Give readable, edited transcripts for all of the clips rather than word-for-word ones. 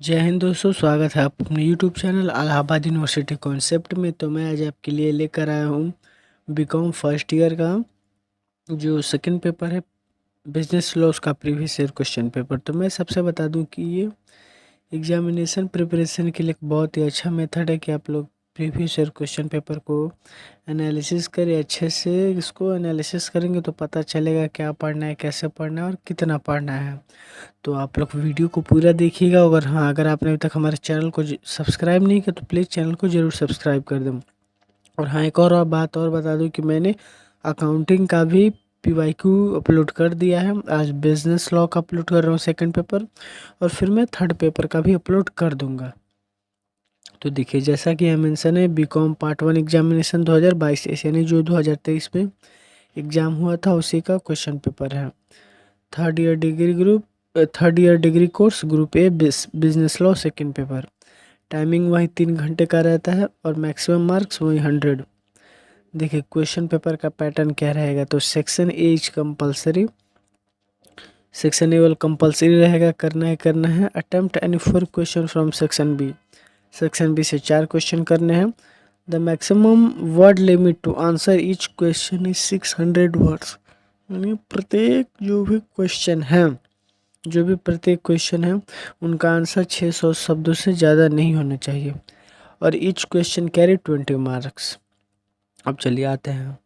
जय हिंद दोस्तों, स्वागत है आप अपने YouTube channel Allahabad university concept में। तो मैं आज आपके लिए लेकर आया हूँ बीकॉम फर्स्ट ईयर का जो सेकंड पेपर है, बिजनेस लॉस का प्रीवियस ईयर क्वेश्चन पेपर। तो मैं सबसे बता दूं कि ये एग्जामिनेशन प्रिपरेशन के लिए एक बहुत ही अच्छा मेथड है कि आप लोग प्रीवियस ईयर क्वेश्चन पेपर को एनालिसिस करें। अच्छे से इसको एनालिसिस करेंगे तो पता चलेगा क्या पढ़ना है, कैसे पढ़ना है और कितना पढ़ना है। तो आप लोग वीडियो को पूरा देखिएगा। अगर अगर आपने अभी तक हमारे चैनल को सब्सक्राइब नहीं किया तो प्लीज़ चैनल को ज़रूर सब्सक्राइब कर दें। और एक और बात और बता दूं कि मैंने अकाउंटिंग का भी PYQ अपलोड कर दिया है। आज बिजनेस लॉ का अपलोड कर रहा हूँ सेकंड पेपर, और फिर मैं थर्ड पेपर का भी अपलोड कर दूंगा। तो देखिए, जैसा कि यहाँ मेंशन है, बीकॉम पार्ट 1 एग्जामिनेशन 2022 यानी जो 2023 में एग्ज़ाम हुआ था उसी का क्वेश्चन पेपर है। Third year degree course group A business law second paper. Timing वही 3 घंटे का रहता है और मैक्सिमम मार्क्स वही 100। देखिए क्वेश्चन पेपर का पैटर्न क्या रहेगा। तो section A compulsory, section A वाला कंपलसरी रहेगा, करना है। Attempt any 4 question from section B, section B से 4 क्वेश्चन करने हैं। The maximum word limit to answer each question is 600 words. यानी प्रत्येक क्वेश्चन है उनका आंसर 600 शब्दों से ज़्यादा नहीं होना चाहिए, और ईच क्वेश्चन कैरी 20 मार्क्स। अब चलिए आते हैं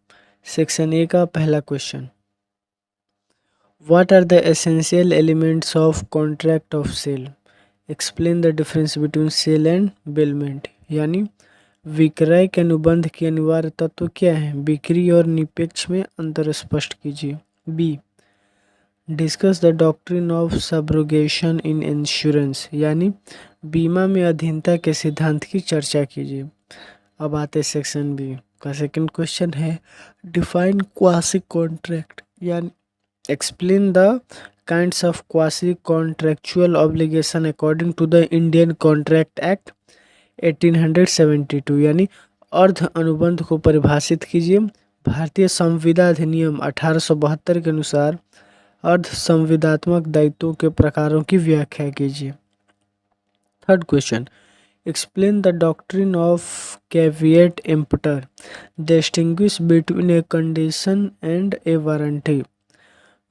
सेक्शन ए का पहला question. What are the essential elements of contract of sale, explain the difference between sale and bailment. यानी विक्रय के अनुबंध के अनिवार्य तत्व क्या है, बिक्री और निपेक्ष में अंतर स्पष्ट कीजिए। B, discuss the doctrine of subrogation in insurance, यानी बीमा में अधीनता के सिद्धांत की चर्चा कीजिए। अब आते सेक्शन बी का सेकंड क्वेश्चन है, डिफाइन क्वासी कॉन्ट्रैक्ट, यानी explain the kinds of quasi contractual obligation according to the Indian contract act 1872, यानी अर्ध अनुबंध को परिभाषित कीजिए। भारतीय संविदा अधिनियम 1872 के अनुसार अर्ध संविदात्मक दायित्वों के प्रकारों की व्याख्या कीजिए। Third question, explain the doctrine of caveat emptor, distinguish between a condition and a warranty.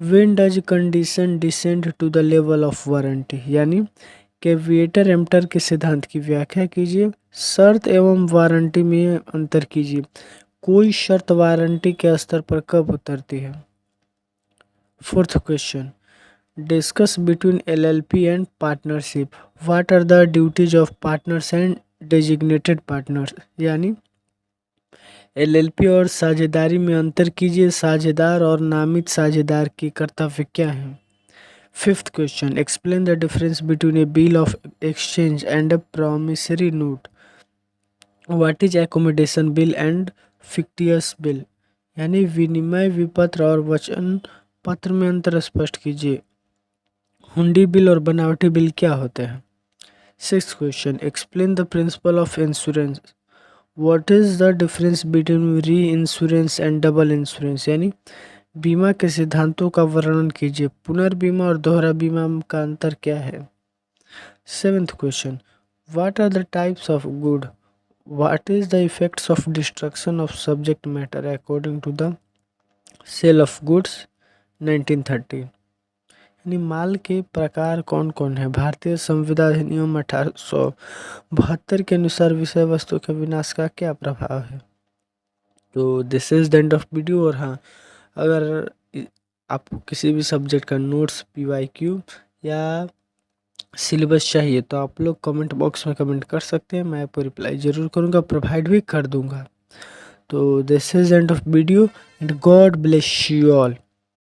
When does condition descend to the level of warranty, यानी कैविएटर एम्पटर के सिद्धांत की व्याख्या कीजिए। शर्त एवं वारंटी में अंतर कीजिए, कोई शर्त वारंटी के स्तर पर कब उतरती है। Fourth question, discuss between LLP and partnership, what are the duties of partners and designated partners. यानी LLP और साझेदारी में अंतर कीजिए, साझेदार और नामित साझेदार की कर्तव्य क्या हैं। Fifth question, explain the difference between a bill of exchange and a promissory note, what is accommodation bill and fictitious bill. यानी विनिमय विपत्र और वचन पत्र में अंतर स्पष्ट कीजिए। हुंडी बिल और बनावटी बिल क्या होते हैं। Six question, explain the principle of insurance, what is the difference between री इंश्योरेंस एंड डबल इंश्योरेंस। यानी बीमा के सिद्धांतों का वर्णन कीजिए, पुनर्बीमा और दोहरा बीमा का अंतर क्या है। Seventh question, what are the types of good, what is the effects of destruction of subject matter according to the sale of goods 1930। यानी माल के प्रकार कौन कौन है, भारतीय संविदा अधिनियम 1872 के अनुसार विषय वस्तु के विनाश का क्या प्रभाव है। तो this is the end of video. और अगर आपको किसी भी सब्जेक्ट का नोट्स, PYQ या सिलेबस चाहिए तो आप लोग कमेंट बॉक्स में कमेंट कर सकते हैं, मैं आपको रिप्लाई ज़रूर करूँगा, प्रोवाइड भी कर दूँगा। तो this is end of video and God bless you all.